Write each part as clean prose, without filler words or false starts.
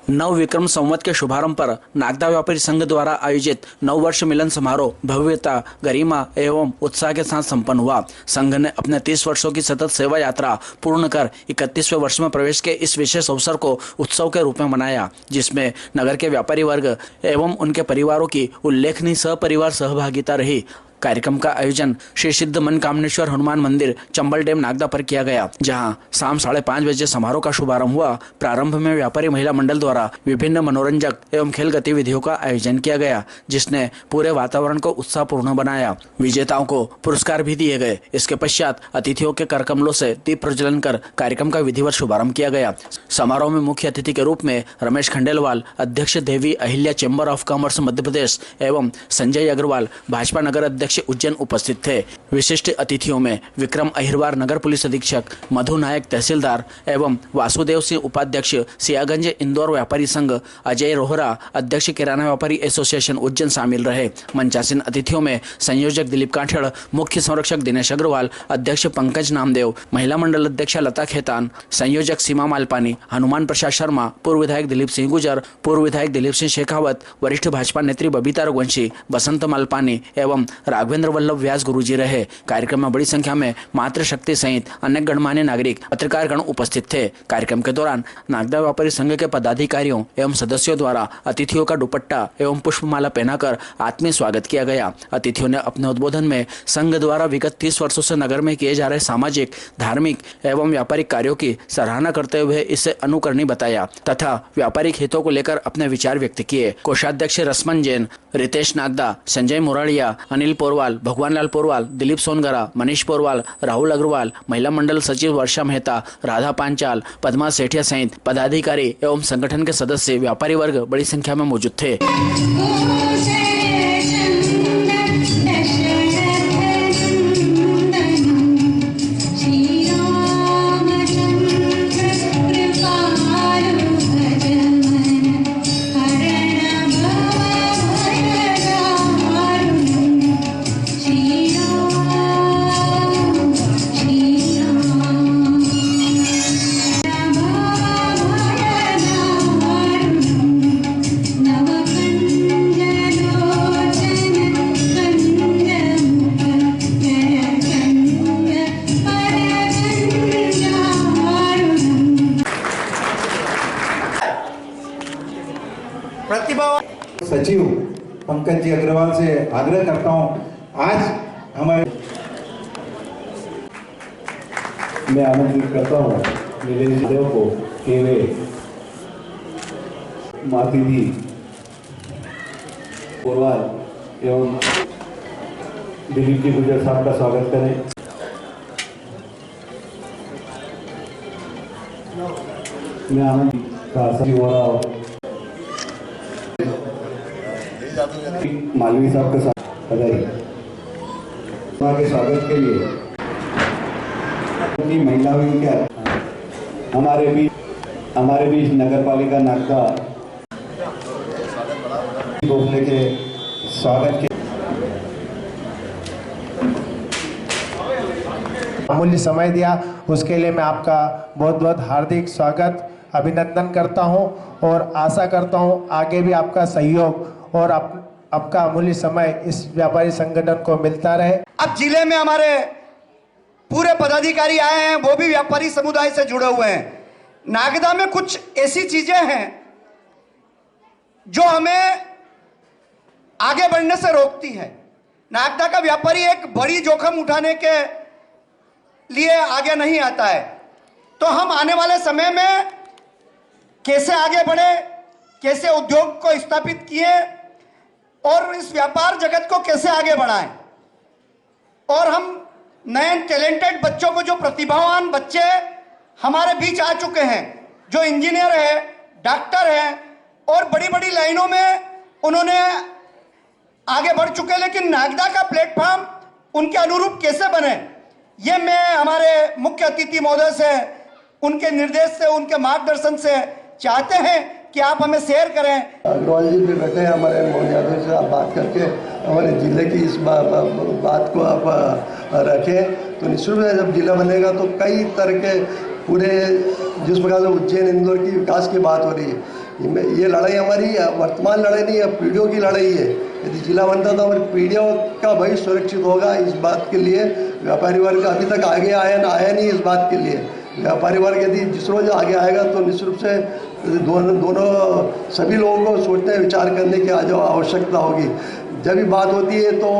नव विक्रम संवत के शुभारंभ पर नागदा व्यापारी संघ द्वारा आयोजित नव वर्ष मिलन समारोह भव्यता, गरिमा एवं उत्साह के साथ संपन्न हुआ। संघ ने अपने 30 वर्षों की सतत सेवा यात्रा पूर्ण कर 31वें वर्ष में प्रवेश के इस विशेष अवसर को उत्सव के रूप में मनाया, जिसमें नगर के व्यापारी वर्ग एवं उनके परिवारों की उल्लेखनीय सहपरिवार सहभागिता रही। कार्यक्रम का आयोजन श्री सिद्ध मनकामनेश्वर हनुमान मंदिर चंबल डैम नागदा पर किया गया, जहां शाम 5:30 बजे समारोह का शुभारंभ हुआ। प्रारंभ में व्यापारी महिला मंडल द्वारा विभिन्न मनोरंजक एवं खेल गतिविधियों का आयोजन किया गया, जिसने पूरे वातावरण को उत्साहपूर्ण बनाया। विजेताओं को पुरस्कार भी दिए गए। इसके पश्चात अतिथियों के करकमलों से दीप प्रज्वलन कर कार्यक्रम का विधिवत शुभारंभ किया गया। समारोह में मुख्य अतिथि के रूप में रमेश खंडेलवाल, अध्यक्ष Devi Ahilya chamber of commerce Madhya Pradesh एवं संजय अग्रवाल, भाजपा नगर अध्यक्ष उज्जैन उपस्थित थे। विशिष्ट अतिथियों में विक्रम अहिरवार नगर पुलिस अधीक्षक, मधु नायक तहसीलदार एवं वासुदेव सिंह उपाध्यक्ष सियागंज इंदौर व्यापारी संघ, अजय रोहरा अध्यक्ष किराना व्यापारी एसोसिएशन उज्जैन शामिल रहे। मंचासीन अतिथियों में संयोजक दिलीप काठड़, मुख्य संरक्षक दिनेश अग्रवाल, अध्यक्ष पंकज नामदेव, महिला मंडल अध्यक्ष लता खेतान, संयोजक सीमा मालपानी, हनुमान प्रसाद शर्मा, पूर्व विधायक दिलीप सिंह गुजर, पूर्व विधायक दिलीप सिंह शेखावत, वरिष्ठ भाजपा नेत्री बबीता रघुवंशी, बसंत मालपानी एवं राघवेंद्र वल्लभ व्यास गुरुजी रहे। कार्यक्रम में बड़ी संख्या में मातृशक्ति सहित अनेक गणमान्य नागरिक, पत्रकारगण उपस्थित थे। कार्यक्रम के दौरान नागदा व्यापारी संघ के पदाधिकारियों एवं सदस्यों द्वारा अतिथियों का दुपट्टा एवं पुष्पमाला पहनाकर आत्मीय स्वागत किया गया। अतिथियों ने अपने उद्बोधन में संघ द्वारा विगत 30 वर्षों से नगर में किए जा रहे सामाजिक, धार्मिक एवं व्यापारिक कार्यों की सराहना करते हुए इसे अनुकरणीय बताया तथा व्यापारिक हितों को लेकर अपने विचार व्यक्त किए। कोषाध्यक्ष रसमन जैन, रितेश नागदा, संजय मुराड़िया, अनिल पोरवाल, भगवानलाल पोरवाल, दिलीप सोनगरा, मनीष पोरवाल, राहुल अग्रवाल, महिला मंडल सचिव वर्षा मेहता, राधा पांचाल, पद्मा सेठिया सहित पदाधिकारी एवं संगठन के सदस्य, व्यापारी वर्ग बड़ी संख्या में मौजूद थे। सचिव पंकज जी अग्रवाल से आग्रह करता हूं, आज हमारे मैं आमंत्रित करता हूं नीलेश देव को कि वे माती दी पोरवाल एवं दिलीप जी गुजर साहब का स्वागत करें। मैं आनंद का सचिव हो रहा हूं मालवी साहब के साथ बधाई। के स्वागत के लिए महिलाओं क्या हमारे बीच नगर पालिका नागदा बोलने के स्वागत के अमूल्य समय दिया, उसके लिए मैं आपका बहुत बहुत हार्दिक स्वागत अभिनंदन करता हूं और आशा करता हूं आगे भी आपका सहयोग और आपका अमूल्य समय इस व्यापारी संगठन को मिलता रहे। अब जिले में हमारे पूरे पदाधिकारी आए हैं, वो भी व्यापारी समुदाय से जुड़े हुए हैं। नागदा में कुछ ऐसी चीजें हैं जो हमें आगे बढ़ने से रोकती है। नागदा का व्यापारी एक बड़ी जोखिम उठाने के लिए आगे नहीं आता है। तो हम आने वाले समय में कैसे आगे बढ़े, कैसे उद्योग को स्थापित किए और इस व्यापार जगत को कैसे आगे बढ़ाएं, और हम नए टैलेंटेड बच्चों को, जो प्रतिभावान बच्चे हमारे बीच आ चुके हैं, जो इंजीनियर है, डॉक्टर है और बड़ी बड़ी लाइनों में उन्होंने आगे बढ़ चुके हैं, लेकिन नागदा का प्लेटफॉर्म उनके अनुरूप कैसे बने, ये मैं हमारे मुख्य अतिथि महोदय से, उनके निर्देश से, उनके मार्गदर्शन से चाहते हैं कि आप हमें शेयर करें। अग्रवाल जी भी बैठे हैं, हमारे मोहन यादव से आप बात करके हमारे जिले की इस बात को आप रखें, तो निश्चित रूप से जब जिला बनेगा तो कई तरह के पूरे जिस प्रकार से उज्जैन इंदौर की विकास की बात हो रही है, ये लड़ाई हमारी वर्तमान लड़ाई नहीं है, पीढ़ियों की लड़ाई है। यदि जिला बनता तो हमारी पीढ़ियों का भविष्य सुरक्षित होगा। इस बात के लिए व्यापारी वर्ग अभी तक आगे आया नहीं इस बात के लिए। व्यापारी वर्ग यदि जिस रोज आगे आएगा तो निश्चित रूप से दोनों सभी लोगों को सोचने विचार करने की आज आवश्यकता होगी। जब भी बात होती है तो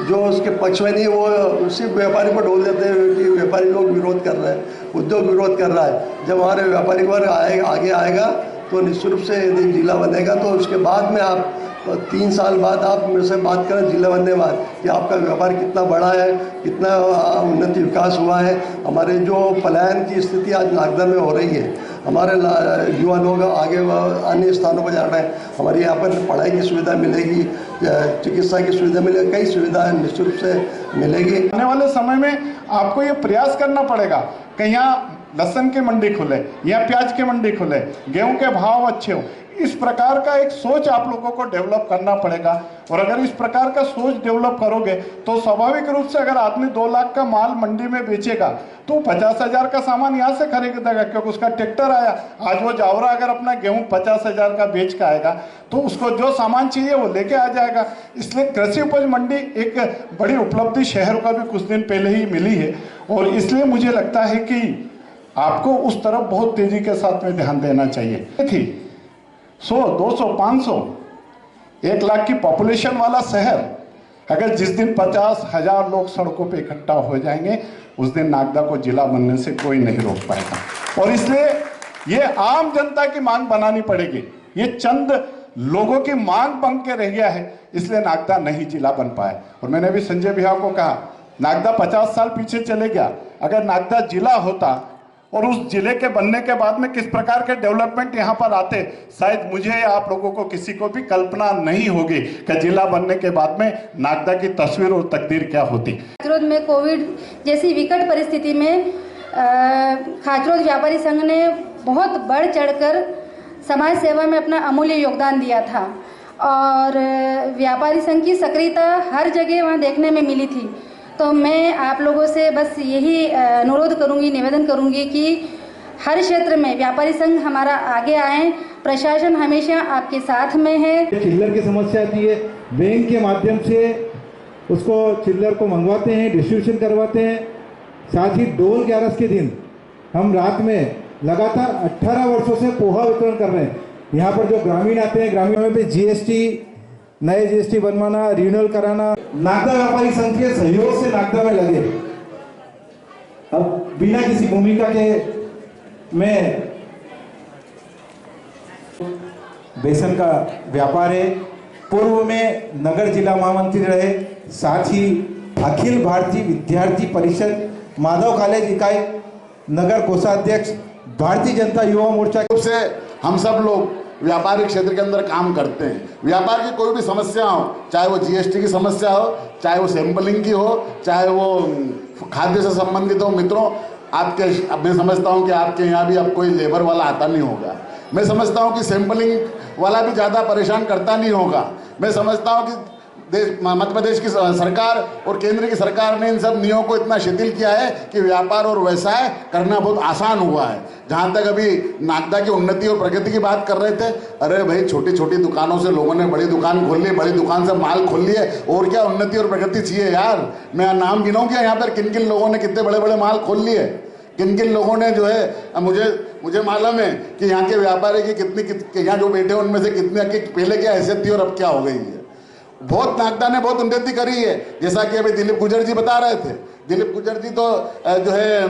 जो उसके पक्ष में नहीं वो सिर्फ व्यापारी पर ढोल देते हैं कि व्यापारी लोग विरोध कर रहे हैं, उद्योग विरोध कर रहा है। जब हमारे व्यापारी वर्ग आगे आएगा तो निश्चित रूप से यदि जिला बनेगा तो उसके बाद में आप 3 साल बाद आप मेरे से बात करें जिला बनने बाद कि आपका व्यापार कितना बड़ा है, कितना उन्नति विकास हुआ है। हमारे जो पलायन की स्थिति आज नागदा में हो रही है, हमारे युवा लोग आगे अन्य स्थानों पर जा रहे हैं। हमारे यहाँ पर पढ़ाई की सुविधा मिलेगी, चिकित्सा की सुविधा मिलेगी, कई सुविधाएं निश्चित रूप से मिलेगी। आने वाले समय में आपको ये प्रयास करना पड़ेगा कि यहाँ लहसुन की मंडी खुले या प्याज की मंडी खुले, गेहूं के भाव अच्छे हो। इस प्रकार का एक सोच आप लोगों को डेवलप करना पड़ेगा। और अगर इस प्रकार का सोच डेवलप करोगे तो स्वाभाविक रूप से अगर आदमी 2 लाख का माल मंडी में बेचेगा तो 50,000 का सामान यहाँ से खरीदेगा, क्योंकि उसका ट्रैक्टर आया। आज वो जावरा अगर अपना गेहूं 50,000 का बेच के आएगा तो उसको जो सामान चाहिए वो लेके आ जाएगा। इसलिए कृषि उपज मंडी एक बड़ी उपलब्धि शहर का भी कुछ दिन पहले ही मिली है। और इसलिए मुझे लगता है कि आपको उस तरफ बहुत तेजी के साथ में ध्यान देना चाहिए। थी 100, 200, 500, 1 लाख की पॉपुलेशन वाला शहर अगर जिस दिन 50,000 लोग सड़कों पे इकट्ठा हो जाएंगे उस दिन नागदा को जिला बनने से कोई नहीं रोक पाएगा। और इसलिए ये आम जनता की मांग बनानी पड़ेगी। ये चंद लोगों की मांग बन के रह गया है, इसलिए नागदा नहीं जिला बन पाया। और मैंने भी संजय भैया को कहा नागदा 50 साल पीछे चले गया। अगर नागदा जिला होता और उस जिले के बनने के बाद में किस प्रकार के डेवलपमेंट यहाँ पर आते, शायद मुझे या आप लोगों को किसी को भी कल्पना नहीं होगी कि जिला बनने के बाद में नागदा की तस्वीर और तकदीर क्या होती। खाचरोद में कोविड जैसी विकट परिस्थिति में खाचरोद व्यापारी संघ ने बहुत बढ़ चढ़कर समाज सेवा में अपना अमूल्य योगदान दिया था। और व्यापारी संघ की सक्रियता हर जगह वहाँ देखने में मिली थी। तो मैं आप लोगों से बस यही अनुरोध करूंगी, निवेदन करूंगी कि हर क्षेत्र में व्यापारी संघ हमारा आगे आए। प्रशासन हमेशा आपके साथ में है। चिल्लर की समस्या आती है, बैंक के माध्यम से उसको चिल्लर को मंगवाते हैं, डिस्ट्रीब्यूशन करवाते हैं। साथ ही डोल 11 के दिन हम रात में लगातार 18 वर्षों से पोहा वितरण कर रहे हैं। यहाँ पर जो ग्रामीण आते हैं, ग्रामीणों पे जीएसटी, नए जीएसटी बनवाना, रिन्यूअल कराना। नागदा व्यापारी संघ के सहयोग से नागदा में लगे। अब बिना किसी भूमिका के मैं बेसन का व्यापार है। पूर्व में नगर जिला महामंत्री रहे, साथ ही अखिल भारतीय विद्यार्थी परिषद माधव कॉलेज इकाई नगर कोषाध्यक्ष, भारतीय जनता युवा मोर्चा से हम सब लोग व्यापारिक क्षेत्र के अंदर काम करते हैं। व्यापार की कोई भी समस्या हो, चाहे वो जीएसटी की समस्या हो, चाहे वो सैंपलिंग की हो, चाहे वो खाद्य से संबंधित हो। मित्रों, मैं समझता हूँ कि आपके यहाँ भी अब कोई लेबर वाला आता नहीं होगा। मैं समझता हूँ कि सैंपलिंग वाला भी ज़्यादा परेशान करता नहीं होगा। मैं समझता हूँ कि मध्य प्रदेश की सरकार और केंद्र की सरकार ने इन सब नियमों को इतना शिथिल किया है कि व्यापार और व्यवसाय करना बहुत आसान हुआ है। जहाँ तक अभी नागदा की उन्नति और प्रगति की बात कर रहे थे, अरे भाई छोटी छोटी दुकानों से लोगों ने बड़ी दुकान खोल ली, बड़ी दुकान से माल खोल लिए, और क्या उन्नति और प्रगति चाहिए यार। मैं नाम गिनाऊँ क्या यहाँ पर किन किन लोगों ने कितने बड़े बड़े माल खोल लिए, किन किन लोगों ने जो है। मुझे मालूम है कि यहाँ के व्यापारी की कितनी, यहाँ जो बैठे हैं उनमें से कितने की पहले क्या हैसियत थी और अब क्या हो गई है। बहुत नागदा ने बहुत उन्नति करी है। जैसा कि अभी दिलीप गुजर जी बता रहे थे, दिलीप गुजर जी तो जो है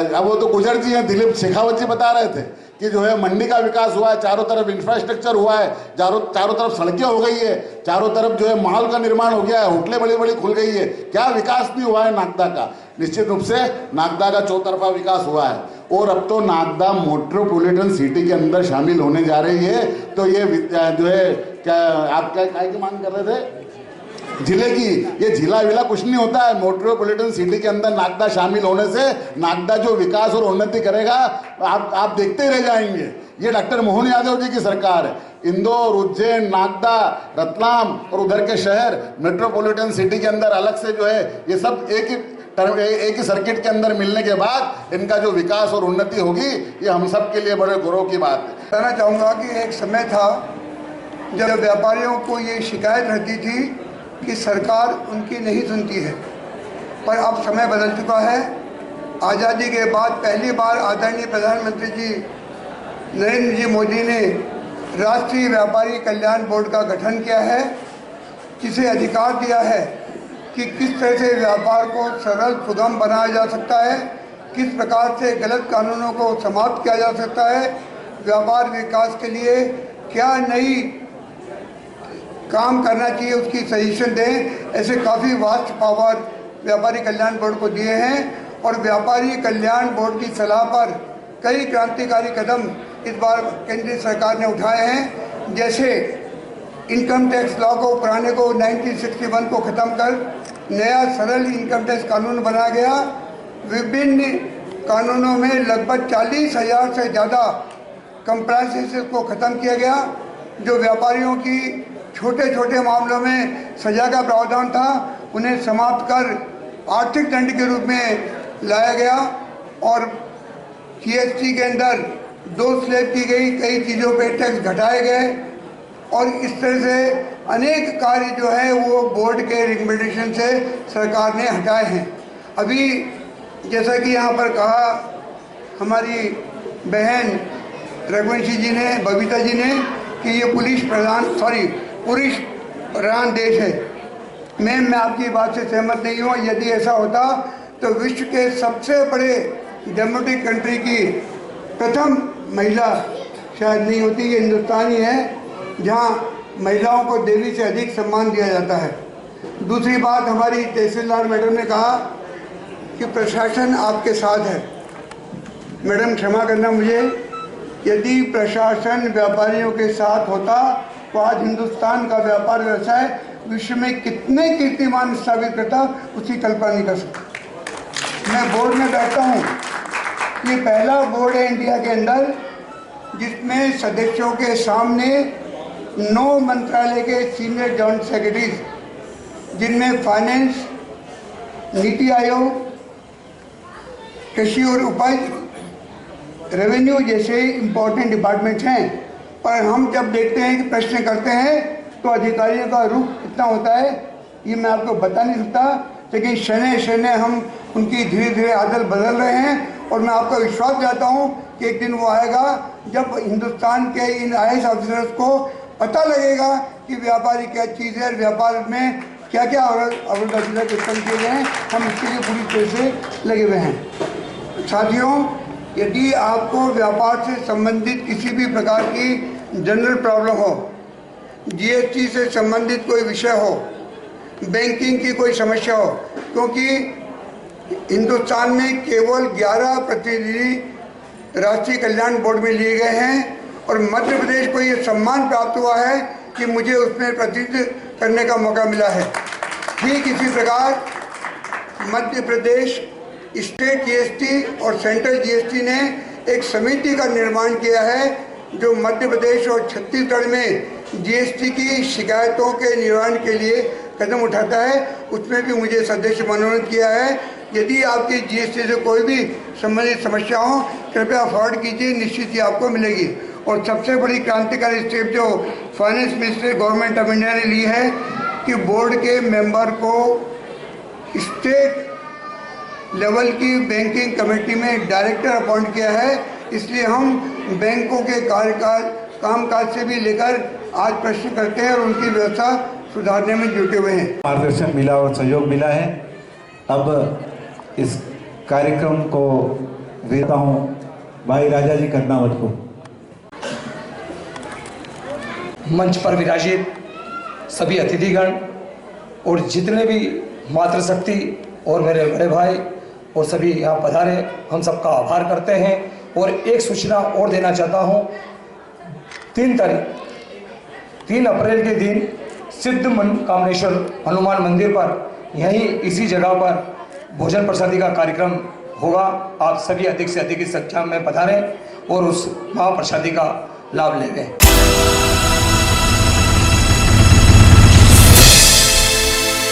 अब वो तो गुजर जी हैं, दिलीप शेखावत जी बता रहे थे कि जो है मंडी का विकास हुआ है, चारों तरफ इंफ्रास्ट्रक्चर हुआ है, चारों तरफ सड़कें हो गई है, चारों तरफ जो है मॉल का निर्माण हो गया है, होटलें बड़ी बड़ी खुल गई है। क्या विकास नहीं हुआ है नागदा का? निश्चित रूप से नागदा का चौतरफा विकास हुआ है। और अब तो नागदा मेट्रोपॉलिटन सिटी के अंदर शामिल होने जा रही है। तो ये जो है क्या आप क्या की मांग कर रहे थे? जिले की, ये जिला विला कुछ नहीं होता है। मेट्रोपॉलिटन सिटी के अंदर नागदा शामिल होने से नागदा जो विकास और उन्नति करेगा आप देखते ही रह जाएंगे। ये डॉक्टर मोहन यादव जी की सरकार है। इंदौर, उज्जैन, नागदा, रतलाम और उधर के शहर मेट्रोपॉलिटन सिटी के अंदर अलग से जो है ये सब एक ही एक ही सर्किट के अंदर मिलने के बाद इनका जो विकास और उन्नति होगी, ये हम सब के लिए बड़े गौरव की बात है। कहना चाहूँगा कि एक समय था जब व्यापारियों को ये शिकायत रहती थी कि सरकार उनकी नहीं सुनती है, पर अब समय बदल चुका है। आज़ादी के बाद पहली बार आदरणीय प्रधानमंत्री जी नरेंद्र जी मोदी ने राष्ट्रीय व्यापारी कल्याण बोर्ड का गठन किया है, जिसे अधिकार दिया है कि किस तरह से व्यापार को सरल सुगम बनाया जा सकता है, किस प्रकार से गलत कानूनों को समाप्त किया जा सकता है, व्यापार विकास के लिए क्या नई काम करना चाहिए उसकी सजेशन दें। ऐसे काफ़ी वास्ट पावर व्यापारी कल्याण बोर्ड को दिए हैं और व्यापारी कल्याण बोर्ड की सलाह पर कई क्रांतिकारी कदम इस बार केंद्रीय सरकार ने उठाए हैं। जैसे इनकम टैक्स लॉ को पुराने को 1961 को ख़त्म कर नया सरल इनकम टैक्स कानून बनाया गया। विभिन्न कानूनों में लगभग 40,000 से ज़्यादा कंप्लायंसेस को ख़त्म किया गया। जो व्यापारियों की छोटे छोटे मामलों में सज़ा का प्रावधान था उन्हें समाप्त कर आर्थिक दंड के रूप में लाया गया और जीएसटी के अंदर 2 स्लैब की गई, कई चीज़ों पे टैक्स घटाए गए और इस तरह से अनेक कार्य जो है वो बोर्ड के रिकमेंडेशन से सरकार ने हटाए हैं। अभी जैसा कि यहाँ पर कहा हमारी बहन रघुवंशी जी ने, बबीता जी ने, कि ये पुलिस प्रधान देश है। मैं आपकी बात से सहमत नहीं हूँ। यदि ऐसा होता तो विश्व के सबसे बड़े डेमोक्रेटिक कंट्री की प्रथम महिला शायद नहीं होती। ये हिंदुस्तान ही है जहाँ महिलाओं को देवी से अधिक सम्मान दिया जाता है। दूसरी बात, हमारी तहसीलदार मैडम ने कहा कि प्रशासन आपके साथ है। मैडम क्षमा करना मुझे, यदि प्रशासन व्यापारियों के साथ होता तो आज हिंदुस्तान का व्यापार व्यवसाय विश्व में कितने कीर्तिमान स्थापित करता, उसकी कल्पना नहीं कर सकता। मैं बोर्ड में बैठता हूँ, ये पहला बोर्ड है इंडिया के अंदर जिसमें सदस्यों के सामने 9 मंत्रालय के सीनियर जॉइंट सेक्रेटरीज, जिनमें फाइनेंस, नीति आयोग, कृषि और उपज, रेवेन्यू जैसे इम्पोर्टेंट डिपार्टमेंट्स हैं, पर हम जब देखते हैं कि प्रश्न करते हैं तो अधिकारियों का रुख इतना होता है, ये मैं आपको बता नहीं सकता, लेकिन शनै हम उनकी धीरे धीरे आदत बदल रहे हैं और मैं आपका विश्वास दिलाता हूँ कि एक दिन वो आएगा जब हिंदुस्तान के इन IAS ऑफिसर्स को पता लगेगा कि व्यापारी क्या चीज़ है, व्यापार में क्या क्या अवरोध उत्पन्न किए गए हैं। हम इसके लिए पूरी तरह से लगे हुए हैं। साथियों, यदि आपको व्यापार से संबंधित किसी भी प्रकार की जनरल प्रॉब्लम हो, GST से संबंधित कोई विषय हो, बैंकिंग की कोई समस्या हो, क्योंकि हिंदुस्तान में केवल 11 प्रतिनिधि राष्ट्रीय कल्याण बोर्ड में लिए गए हैं और मध्य प्रदेश को ये सम्मान प्राप्त हुआ है कि मुझे उसमें प्रतिनिधित्व करने का मौका मिला है। ठीक इसी प्रकार मध्य प्रदेश स्टेट GST और सेंट्रल GST ने एक समिति का निर्माण किया है जो मध्य प्रदेश और छत्तीसगढ़ में GST की शिकायतों के निवारण के लिए कदम उठाता है। उसमें भी मुझे सदस्य मनोनीत किया है। यदि आपकी GST से कोई भी संबंधित समस्या हो, कृपया फॉरवर्ड कीजिए, निश्चित ही आपको मिलेगी। और सबसे बड़ी क्रांतिकारी स्टेप जो finance ministry government of India ने ली है कि बोर्ड के मेंबर को स्टेट लेवल की बैंकिंग कमेटी में डायरेक्टर अपॉइंट किया है। इसलिए हम बैंकों के कामकाज से भी लेकर आज प्रश्न करते हैं और उनकी व्यवस्था सुधारने में जुटे हुए हैं। मार्गदर्शन मिला और सहयोग मिला है। अब इस कार्यक्रम को देता हूँ भाई राजा जी कर्नावत को। मंच पर विराजित सभी अतिथिगण और जितने भी मातृशक्ति और मेरे बड़े भाई और सभी यहाँ पधारे, हम सबका आभार करते हैं। और एक सूचना और देना चाहता हूँ, 3 अप्रैल के दिन सिद्ध कामनेश्वर हनुमान मंदिर पर यहीं इसी जगह पर भोजन प्रसादी का कार्यक्रम होगा। आप सभी अधिक से अधिक संख्या में पधारें और उस महाप्रसादी का लाभ लेंगे।